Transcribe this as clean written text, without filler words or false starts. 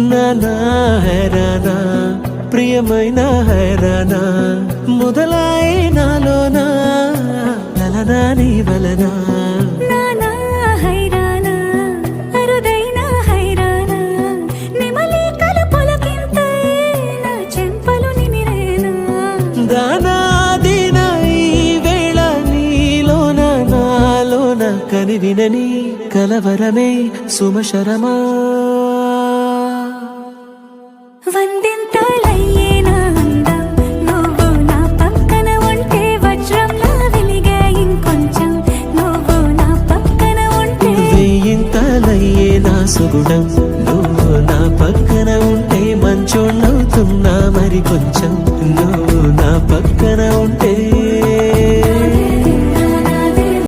నానా హైరానా ప్రియమైన హైరానా మొదలాయి నాలోనా లలనా నీ వలనా నానా హైరానా అరుదైన హైరానా నిమలి కలుపులకింతై నా చెంపలు నిమిరేనా దానా దినా ఈ వేళ నీలోన నాలోన కనివినని కలవరమే సుమశరమా వందింతలయ్యే నా అందం నువ్వు నా పక్కన ఉంటే వజ్రంలా వెలిగే ఇంకొంచెం నువ్వు నా పక్కన ఉంటే వెయ్యింతలయ్యే నా సుగుణం నువ్వు నా పక్కన ఉంటే మంచోణ్ణవుతున్నా మరి కొంచెం